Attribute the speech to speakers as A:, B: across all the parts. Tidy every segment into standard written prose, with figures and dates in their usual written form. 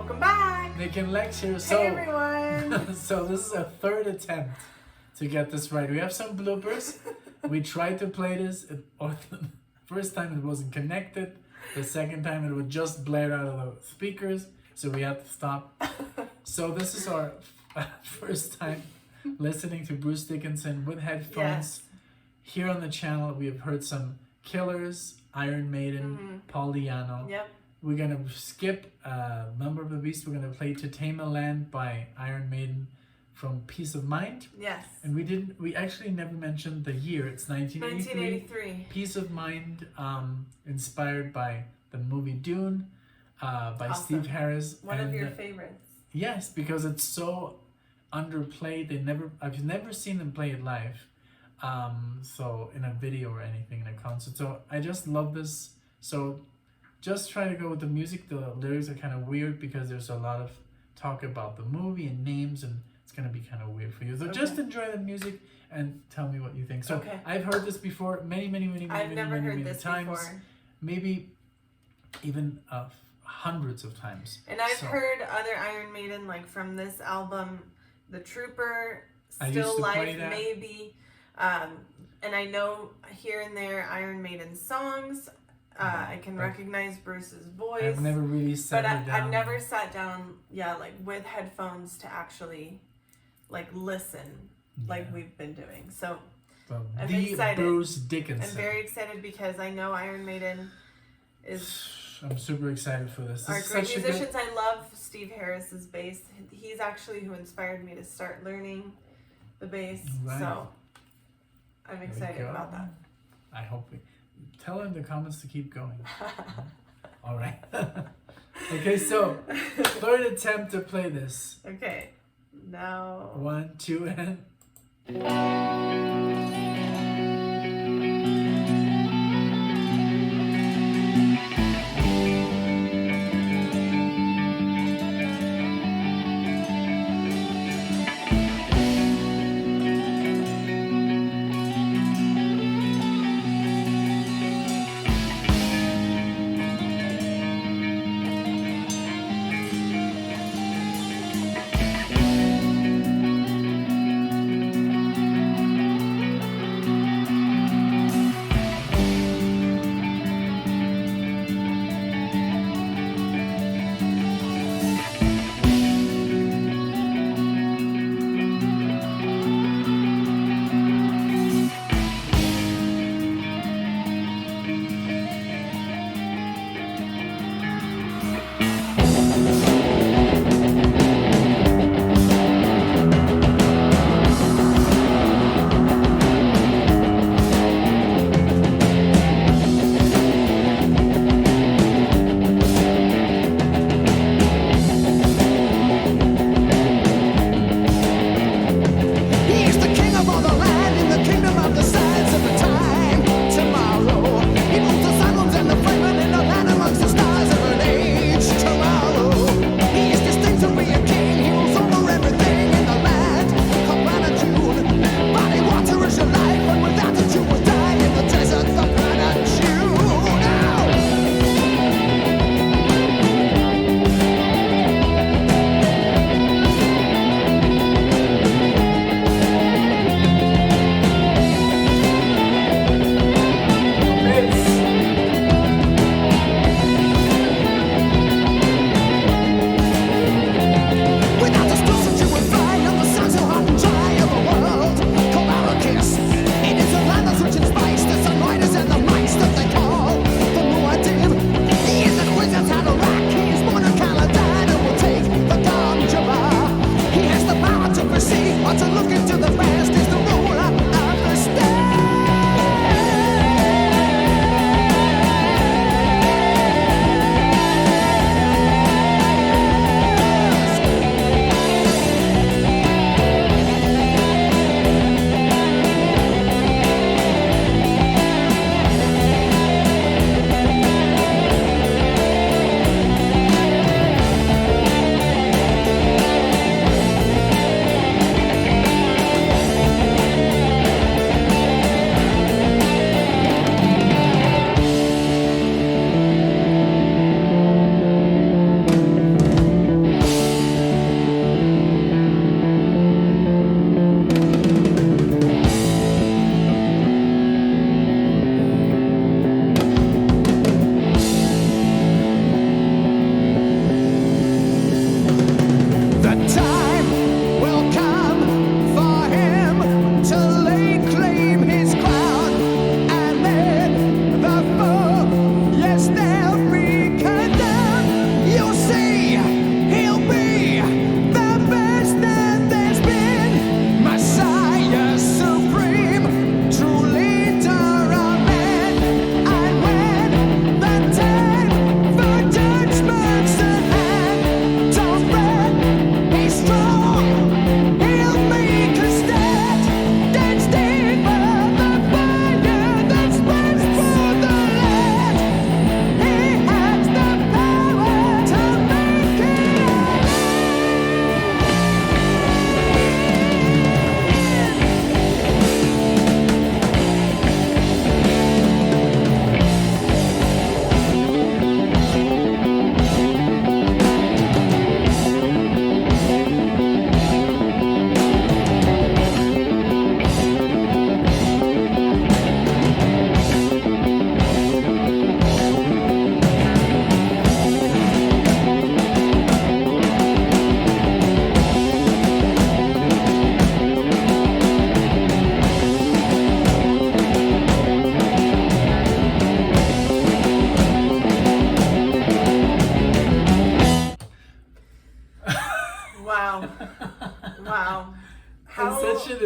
A: Welcome back!
B: Nick and Lex here.
A: Hey everyone!
B: So this is our third attempt to get this right. We have some bloopers. We tried to play this. The first time it wasn't connected. The second time it would just blare out of the speakers. So we had to stop. So this is our first time listening to Bruce Dickinson with headphones.
A: Yes.
B: Here on the channel we have heard some Killers, Iron Maiden, Paul Diano.
A: Yep.
B: We're gonna skip Number of the Beast. We're gonna play To Tame a Land by Iron Maiden from Peace of Mind.
A: Yes.
B: And we actually never mentioned the year. It's 1983. Peace of Mind, inspired by the movie Dune, by
A: Awesome.
B: Steve Harris.
A: One of your favorites.
B: Yes, because it's so underplayed. I've never seen them play it live. So in a video or anything, in a concert. So I just love this. So just try to go with the music. The lyrics are kind of weird because there's a lot of talk about the movie and names, and it's going to be kind of weird for you. So just enjoy the music and tell me what you think. So I've heard this before many times.
A: Before.
B: Maybe even hundreds of times.
A: And I've heard other Iron Maiden, like from this album, The Trooper, Still Life, maybe. And I know here and there Iron Maiden songs. I can recognize Bruce's voice.
B: I've never really sat down.
A: I've never sat down, like with headphones to actually like listen like we've been doing. So I'm excited.
B: Bruce Dickinson.
A: I'm very excited because I know Iron Maiden is...
B: I'm super excited for this.
A: Our great musicians. I love Steve Harris's bass. He's actually who inspired me to start learning the bass.
B: Right.
A: So I'm excited about that.
B: I hope tell in the comments to keep going. All right. Okay, so third attempt to play this.
A: Okay. Now
B: 1, 2, and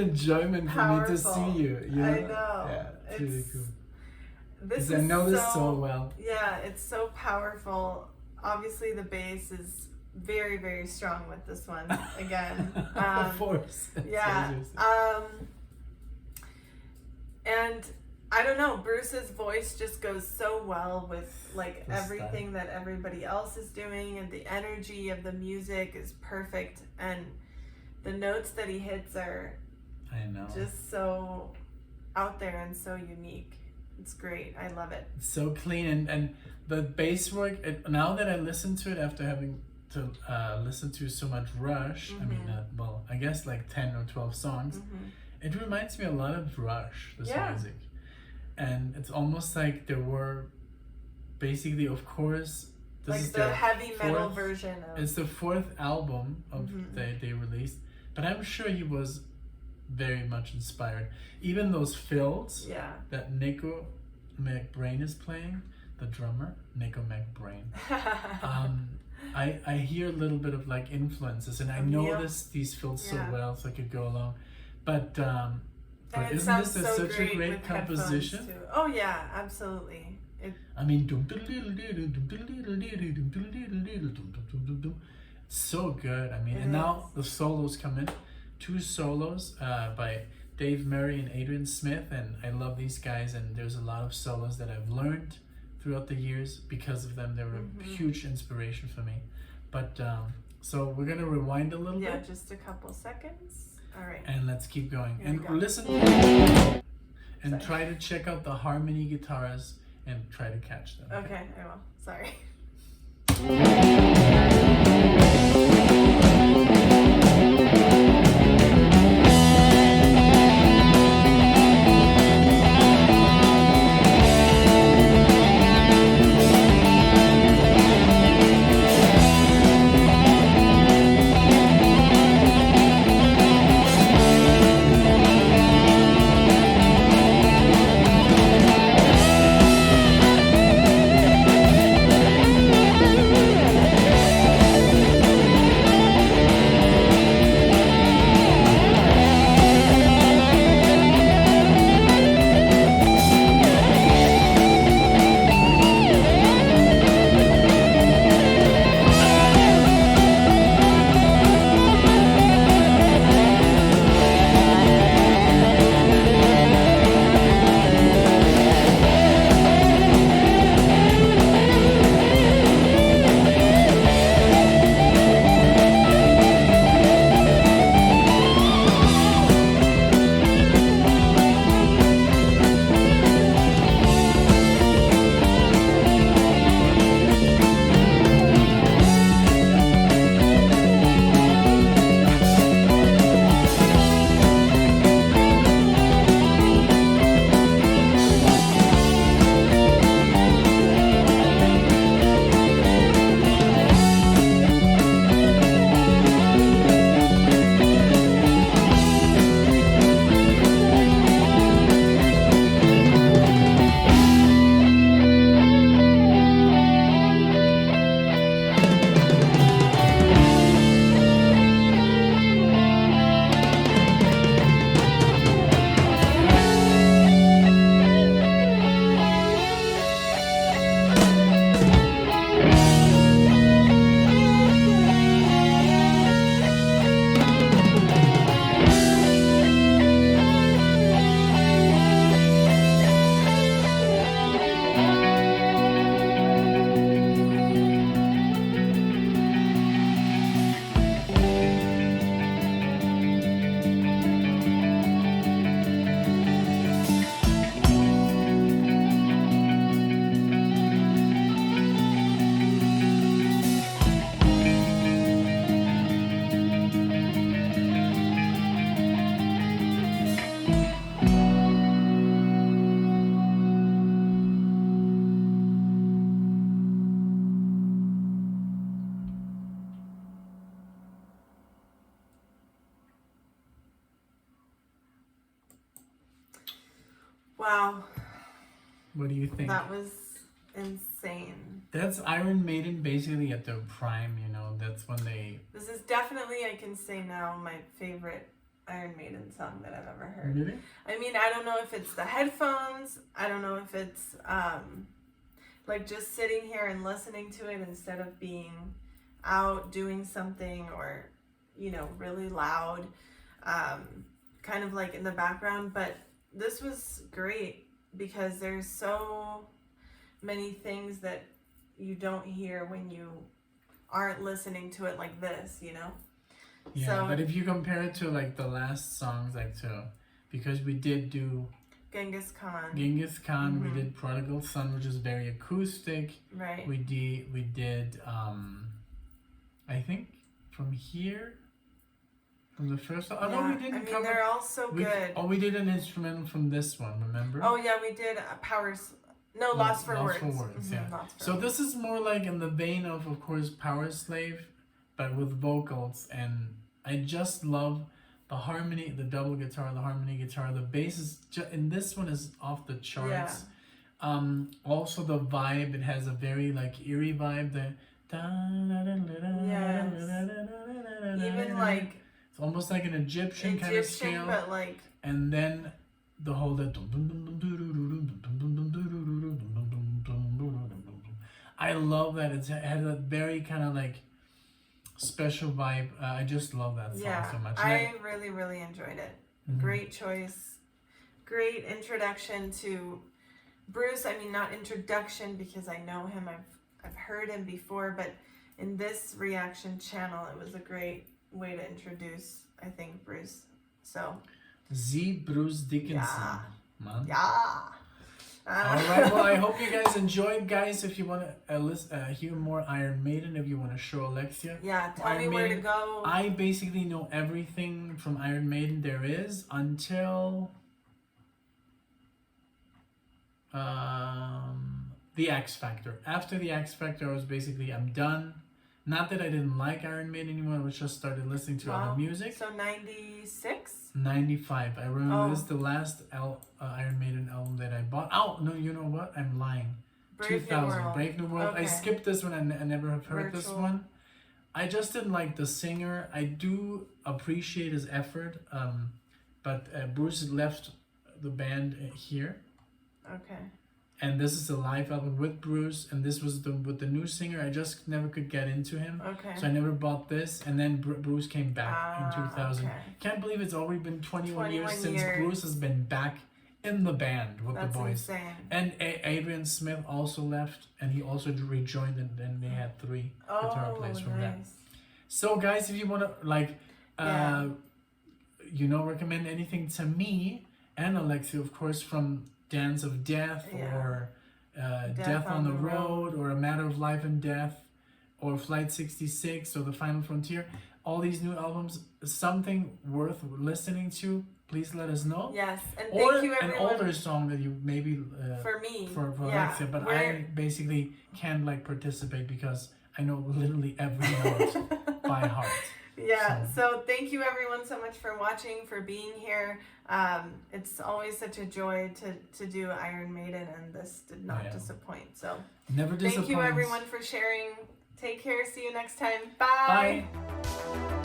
B: enjoyment for me to see you. You know?
A: I know.
B: Yeah, it's really cool.
A: This
B: I
A: is
B: know this so well.
A: Yeah, it's so powerful. Obviously, the bass is very, very strong with this one. Again,
B: of course.
A: Yeah. And I don't know, Bruce's voice just goes so well with like everything that everybody else is doing, and the energy of the music is perfect, and the notes that he hits are just so out there and so unique. It's great. I love it.
B: It's so clean, and the bass work, now that I listen to it after having to listen to so much Rush, I mean, I guess like 10 or 12 songs, it reminds me a lot of Rush, this music. And it's almost like there were basically, of course, this
A: like
B: is
A: the heavy metal version of...
B: It's the 4th album of they released, but I'm sure he was very much inspired. Even those fills that Nico McBrain is playing, the drummer, Nico McBrain. I hear a little bit of like influences, and I know these fills so well, so I could go along. But isn't this such a great composition?
A: Oh yeah, absolutely.
B: I mean, so good. I mean, and now the solos come in. 2 solos by Dave Murray and Adrian Smith, and I love these guys, and there's a lot of solos that I've learned throughout the years because of them. They were a huge inspiration for me. But so we're gonna rewind a little bit.
A: Yeah, just a couple seconds. All right.
B: And let's keep going. And listen and try to check out the harmony guitars and try to catch them.
A: Okay, I will. Sorry. Wow.
B: What do you think?
A: That was insane.
B: That's Iron Maiden basically at their prime, you know. That's when they...
A: This is definitely, I can say now, my favorite Iron Maiden song that I've ever heard.
B: Really?
A: I mean, I don't know if it's the headphones. I don't know if it's like just sitting here and listening to it instead of being out doing something or, you know, really loud, kind of like in the background. But this was great because there's so many things that you don't hear when you aren't listening to it like this, you know?
B: Yeah,
A: so,
B: but if you compare it to like the last songs, like because we did do
A: Genghis Khan,
B: we did Prodigal Son, which is very acoustic.
A: right?
B: We did I think from here, from the first song. Oh no, we didn't cover.
A: They're all so good.
B: We did an instrumental from this one, remember?
A: Oh yeah, we did Lost for Words.
B: Yeah. So this is more like in the vein of course, Power Slave, but with vocals, and I just love the harmony, the double guitar, the harmony guitar, the bass is and this one is off the charts. Yeah. Also the vibe, it has a very like eerie vibe.
A: Even like
B: it's almost like an Egyptian kind of scale,
A: but like,
B: and then the whole I love that it has a very kind of like special vibe. I just love that song so much.
A: I really, really enjoyed it. Great choice. Great introduction to Bruce. I mean, not introduction because I know him. I've heard him before, but in this reaction channel, it was a great way to introduce, I think, Bruce. So.
B: Bruce Dickinson. Man.
A: Yeah.
B: Alright, well, I hope you guys enjoyed, guys. If you want to hear more Iron Maiden, if you want to show Alexia,
A: tell me where to go.
B: I basically know everything from Iron Maiden there is until the X Factor. After the X Factor, I'm done. Not that I didn't like Iron Maiden anymore, I just started listening to other music.
A: So 96?
B: 95. I remember this is the last Iron Maiden album that I bought. Oh, no, you know what? I'm lying.
A: Brave
B: 2000. Brave New World.
A: Okay.
B: I skipped this one. I never have heard this one. I just didn't like the singer. I do appreciate his effort, but Bruce left the band here.
A: Okay.
B: And this is a live album with Bruce, and this was with the new singer. I just never could get into him.
A: Okay.
B: So I never bought this, and then Bruce came back in 2000.
A: Okay.
B: Can't believe it's already been 21 years since Bruce has been back in the band with the boys.
A: Insane.
B: And Adrian Smith also left, and he also rejoined, and then they had 3 guitar players from that. So guys, if you want to recommend anything to me and Alexia, of course, from Dance of Death or Death on the Road or A Matter of Life and Death or Flight 66 or The Final Frontier, all these new albums, something worth listening to, please let us know.
A: Yes, and thank you everyone.
B: An older song that you maybe
A: for me
B: for Alexia, but I basically can't participate because I know literally every note by heart.
A: Yeah, so thank you everyone so much for watching, for being here. It's always such a joy to do Iron Maiden, and this did not disappoint. So
B: never disappoint.
A: Thank you everyone for sharing. Take care. See you next time. Bye.
B: Bye.